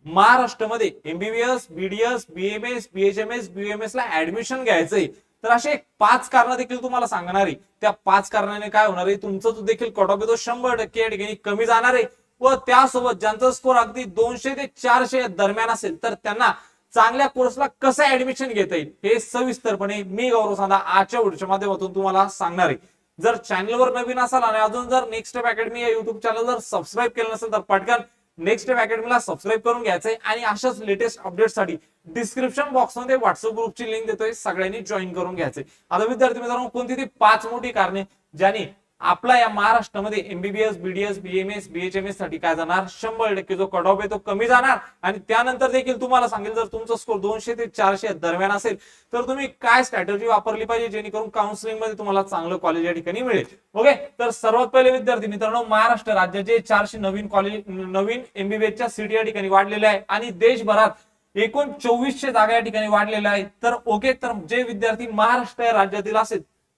महाराष्ट्रामध्ये MBBS, BDS, BMS, BHMS, BMS ला admission घ्यायचंय, तर असे 5 कारण देखील तुम्हाला सांगणार आहे. त्या 5 कारणाने काय होणार आहे, तुमचं जो देखील कट ऑफ आहे तो 100% या ठिकाणी कमी जाणार आहे. व त्यासोबत ज्यांचा स्कोर अगदी 200 ते 400 दरम्यान असेल तर त्यांना चांगल्या कोर्सला कसं ऍडमिशन घेता येईल हे सविस्तरपणे मी गौरव सांदा आजच्या व्हिडिओच्या माध्यमातून तुम्हाला सांगणार आहे. जर चॅनलवर नवीन असाल आणि अजून जर नेक्स्ट स्टेप अकॅडमी या युट्यूब चॅनल जर सबस्क्राईब केलं नसेल तर पटकन नेक्स्ट स्टेप अकॅडमीला सबस्क्राईब करून घ्यायचंय. आणि अशाच लेटेस्ट अपडेटसाठी डिस्क्रिप्शन बॉक्समध्ये व्हॉट्सअप ग्रुपची लिंक देतोय, सगळ्यांनी जॉईन करून घ्यायचंय. आता विद्यार्थी मित्रांनो, कोणती ती 5 मोठी कारणे ज्यांनी आपला या महाराष्ट्रामध्ये एमबीबीएस, बीडीएस, बीएमएस, बीएचएमएस साठी काय जाणार, 100% जो कट ऑफ आहे तो कमी जाणार. आणि त्यानंतर देखील तुम्हाला सांगेल, जर तुमचा स्कोर 200 ते 400 दरम्यान असेल तर तुम्ही काय स्ट्रॅटेजी वापरली पाहिजे जेणेकरून काउन्सिलिंग मध्ये तुम्हाला चांगलं कॉलेज या ठिकाणी मिळेल. ओके, तर सर्वात पहिले विद्यार्थी मित्रांनो, महाराष्ट्र राज्याचे 400 नवीन एमबीबीएसच्या सीट या ठिकाणी वाढलेल्या आहे आणि देशभरात एकूण 2400 जागा या ठिकाणी वाढलेल्या आहेत. तर ओके, तर जे विद्यार्थी महाराष्ट्र राज्यातील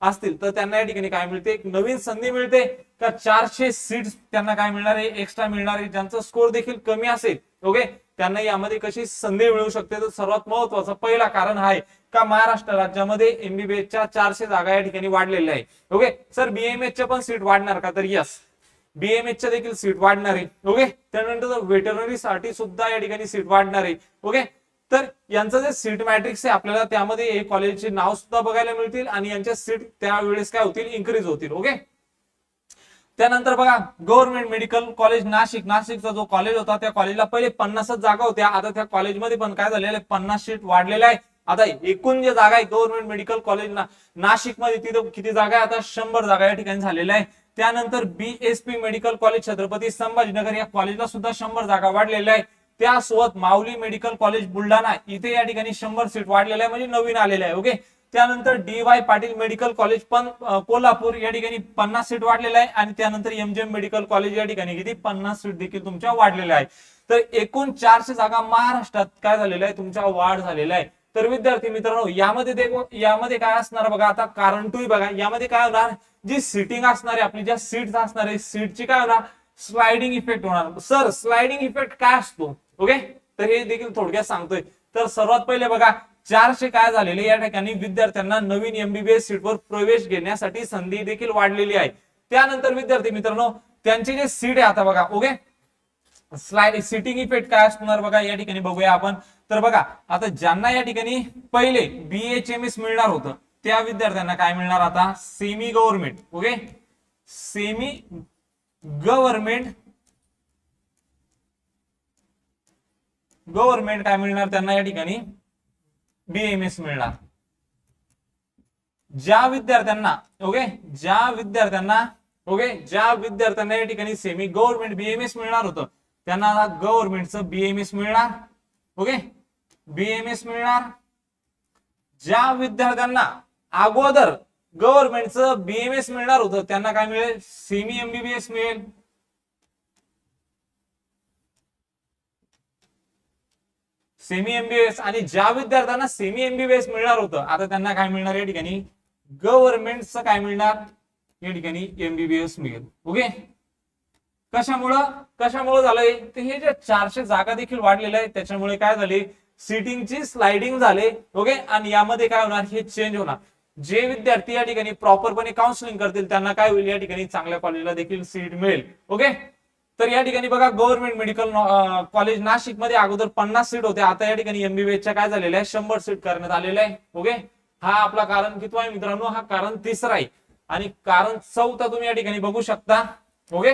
असतील तर त्यांना या ठिकाणी काय मिळते, एक नवीन संधी मिळते का 400 सीट्स त्यांना काय मिळणार आहे, एक्स्ट्रा मिळणार आहे. ज्यांचा स्कोर देखील कमी असेल ओके, त्यांना यामध्ये कशी संधी मिळू शकते. तर सर्वात महत्वाचं पहिला कारण आहे का महाराष्ट्र राज्यामध्ये एमबीबीएसच्या 400 जागा या ठिकाणी वाढलेल्या आहे. ओके सर, बीएमएसच्या पण सीट वाढणार का, तर यस, बीएमएसच्या देखील सीट वाढणार आहे. ओके, त्यानंतर वेटरनरी साठी सुद्धा या ठिकाणी सीट वाढणार आहे. ओके, तर यांचं जे सीट मॅट्रिक्स आहे आपल्याला त्यामध्ये हे कॉलेजचे नाव सुद्धा बघायला मिळतील आणि यांच्या सीट त्यावेळेस काय होतील, इन्क्रीज होतील. ओके, त्यानंतर बघा गव्हर्नमेंट मेडिकल कॉलेज नाशिकचा जो कॉलेज होता त्या कॉलेजला पहिले 50 जागा होत्या, आता त्या कॉलेजमध्ये पण काय झालेलं आहे, 50 सीट वाढलेल्या आहे. आता एकूण जे जागा आहे गव्हर्नमेंट मेडिकल कॉलेज नाशिकमध्ये तिथे किती जागा आहे, आता 100 जागा या ठिकाणी झालेल्या आहे. त्यानंतर BSP medical college Chhatrapati Sambhajinagar या कॉलेजला सुद्धा 100 जागा वाढलेल्या आहे. त्यासोबत माऊली मेडिकल कॉलेज बुलढाणा इथे या ठिकाणी 100 सीट वाढलेल्या आहे, म्हणजे नवीन आलेल्या आहे. ओके, त्यानंतर डी.वाय. पाटील मेडिकल कॉलेज पण कोल्हापूर या ठिकाणी 50 सीट वाढलेल्या आहे. आणि त्यानंतर एमजीएम मेडिकल कॉलेज या ठिकाणी किती 50 सीट देखील तुमच्या वाढलेल्या आहे. तर एकूण 400 जागा महाराष्ट्रात काय झालेल्या आहे, तुमच्या वाढ झालेल्या आहे. तर विद्यार्थी मित्रांनो, यामध्ये काय असणार बघा, आता कारण 2 बघा, यामध्ये काय होणार, जी सीटिंग असणार आहे आपली, ज्या सीट्स असणार आहे सीटची काय होणार, स्लाइडिंग इफेक्ट होणार. सर स्लाइडिंग इफेक्ट काय असतो, ओके, तर हे देखील थोडक्यात सांगतोय. तर सर्वात पहिले बघा, 400 काय झालेले या ठिकाणी विद्यार्थ्यांना नवीन एमबीबीएस सीटवर प्रवेश घेण्यासाठी संधी देखील वाढलेली आहे. त्यानंतर विद्यार्थी मित्रांनो, त्यांची जे सीट आहे आता बघा, ओके, स्लाइड सिटिंग इफेक्ट काय असणार बघा, या ठिकाणी बघूया आपण. तर बघा, आता ज्यांना या ठिकाणी पहिले बीएचएमएस मिळणार होतं त्या विद्यार्थ्यांना काय मिळणार, आता semi government, okay, semi government काय मिळणार त्यांना, या ठिकाणी बीएमएस मिळणार. ज्या विद्यार्थ्यांना या ठिकाणी सेमी गव्हर्नमेंट बीएमएस मिळणार होतं त्यांना गव्हर्नमेंटचं बीएमएस मिळणार. ओके, बीएमएस मिळणार. ज्या विद्यार्थ्यांना अगोदर गव्हर्नमेंटचं बीएमएस मिळणार होतं त्यांना काय मिळेल, सेमी एमबीबीएस मिळेल. Semi MBBS. आणि ज्या विद्यार्थ्यांना सेमी एमबीबीएस मिळणार होतं आता त्यांना काय मिळणार, या ठिकाणी गव्हर्नमेंटचं काय मिळणार, या ठिकाणी एमबीबीएस मिळेल. ओके, कशामुळे झालंय, तर हे जे 400 जागा देखील वाढलेल्या आहेत त्याच्यामुळे काय झाले, सीटिंगची स्लाइडिंग झाले. ओके, आणि यामध्ये काय होणार, हे चेंज होणार. जे विद्यार्थी या ठिकाणी प्रॉपरपणे काउन्सिलिंग करतील त्यांना काय होईल, या ठिकाणी चांगल्या कॉलेजला देखील सीट मिळेल. ओके, तर या ठिकाणी बघा, गव्हर्नमेंट मेडिकल कॉलेज नाशिक मध्ये अगोदर 50 सीट होत्या, आता या ठिकाणी एमबीबीएसच्या काय झालेल्या आहे, 100 सीट करण्यात आलेल्या आहे. ओके, हा आपला कारण कितवा आहे मित्रांनो, हा कारण 3रा आहे. आणि कारण 4था तुम्ही या ठिकाणी बघू शकता. ओके,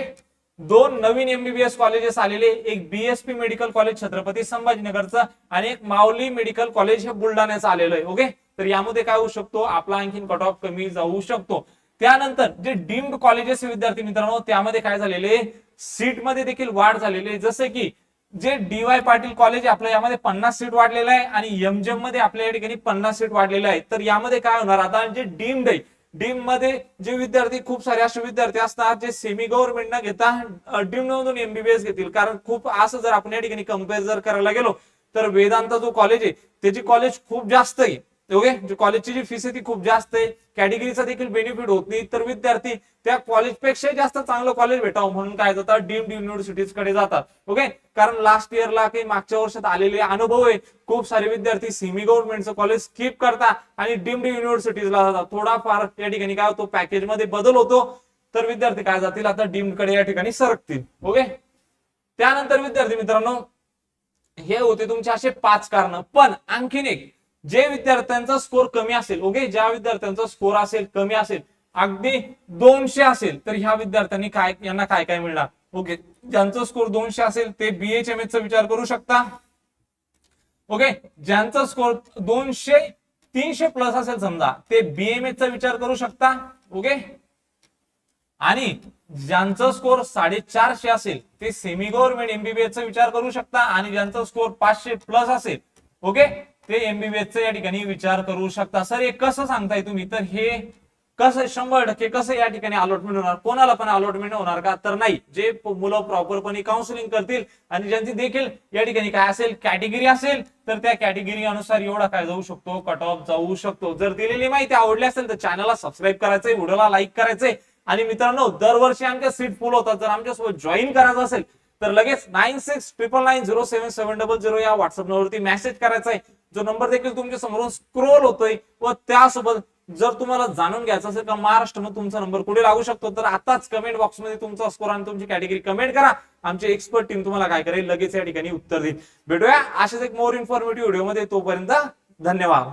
2 नवीन एमबीबीएस कॉलेजेस आलेले, एक बीएसपी मेडिकल कॉलेज छत्रपती संभाजीनगरचं आणि एक माऊली मेडिकल कॉलेज हे बुलढाण्याचं आलेलं आहे. ओके, तर यामध्ये काय होऊ शकतो, आपला आणखीन कट ऑफ कमी जाऊ शकतो. त्यानंतर जे डीम्ड कॉलेजेस विद्यार्थी मित्रांनो त्यामध्ये काय झालेले, सीट मध्ये देखील वाढ झालेली आहे. जसे की जे डी.वाय. पाटील कॉलेज आपल्या यामध्ये 50 सीट वाढलेलं आहे आणि एमजीएम मध्ये आपल्या या ठिकाणी 50 सीट वाढलेल्या आहेत. तर यामध्ये काय होणार, आता जे डीम्ड आहे, डीम मध्ये जे विद्यार्थी, खूप सारे असे विद्यार्थी असतात जे सेमी गव्हर्नमेंट न घेता डीम मधून एमबीबीएस घेतील. कारण खूप असं जर आपण या ठिकाणी कम्पेअर जर करायला गेलो तर वेदांत जो कॉलेज आहे त्याची कॉलेज खूप जास्त आहे ओके, कॉलेजची जी फीस आहे ती खूप जास्त आहे, कॅटेगरीचा देखील बेनिफिट होत नाही, तर विद्यार्थी त्या कॉलेजपेक्षा जास्त चांगलं कॉलेज भेटावं म्हणून काय जातात, डीम्ड युनिव्हर्सिटीज कडे जातात. ओके, कारण लास्ट इयरला काही मागच्या वर्षात आलेले अनुभव आहे, खूप सारे विद्यार्थी सेमी गव्हर्नमेंटचं कॉलेज स्किप करतात आणि डीम्ड युनिव्हर्सिटीजला जातात. थोडाफार या ठिकाणी काय होतो, पॅकेज मध्ये बदल होतो, तर विद्यार्थी काय जातील आता डीम्ड कडे या ठिकाणी सरकतील. ओके, त्यानंतर विद्यार्थी मित्रांनो हे होते तुमचे असे 5 कारण. पण आणखीन एक, जे विद्यार्थ्यांचा स्कोर कमी असेल, ओके, ज्या विद्यार्थ्यांचा स्कोर असेल कमी असेल, अगदी 200 असेल, तर ह्या विद्यार्थ्यांनी काय, यांना काय काय मिळणार. ओके, ज्यांचा स्कोर 200 असेल ते BHMS चा विचार करू शकता. ओके, ज्यांचा स्कोर 300 प्लस असेल समजा, ते BMS चा विचार करू शकता. ओके, आणि ज्यांचा स्कोर 450 असेल ते सेमी गव्हर्नमेंट MBBS चा विचार करू शकता, आणि ज्यांचा स्कोर 500 प्लस असेल, ओके, ते MBBS चा या ठिकाणी विचार करू शकता. सर हे कसं सांगताय तुम्ही, तर हे कसं 100% कसं या ठिकाणी अलॉटमेंट होणार, कोणाला पण अलॉटमेंट होणार का, तर नाही. जे मुलं प्रॉपरपणे काउन्सिलिंग करतील आणि ज्यांची देखील या ठिकाणी काय असेल, कॅटेगरी असेल, तर त्या कॅटेगरी अनुसार एवढा काय जाऊ शकतो, कट ऑफ जाऊ शकतो. जर दिलेली माहिती आवडली असेल तर चॅनलला सबस्क्राईब करायचंय, व्हिडिओला लाईक करायचंय. आणि मित्रांनो दरवर्षी आमच्या सीट फुल होतात, जर आमच्यासोबत जॉईन करायचं असेल तर लगेच 9699907700 या व्हॉट्सअप नंबरवरती मेसेज करायचा आहे. जो नंबर देखील तुमच्या समोरून स्क्रोल होतोय, व त्यासोबत जर तुम्हाला जाणून घ्यायचं असेल का महाराष्ट्रामध्ये तुमचा नंबर कुठे लागू शकतो, तर आताच कमेंट बॉक्स मध्ये तुमचा स्कोर आणि तुमची कॅटेगरी कमेंट करा. आमची एक्सपर्ट टीम तुम्हाला काय करेल, लगेच या ठिकाणी उत्तर देईल. भेटूया अशाच एक मोर इन्फॉर्मेटिव्ह व्हिडिओ मध्ये. तोपर्यंत धन्यवाद.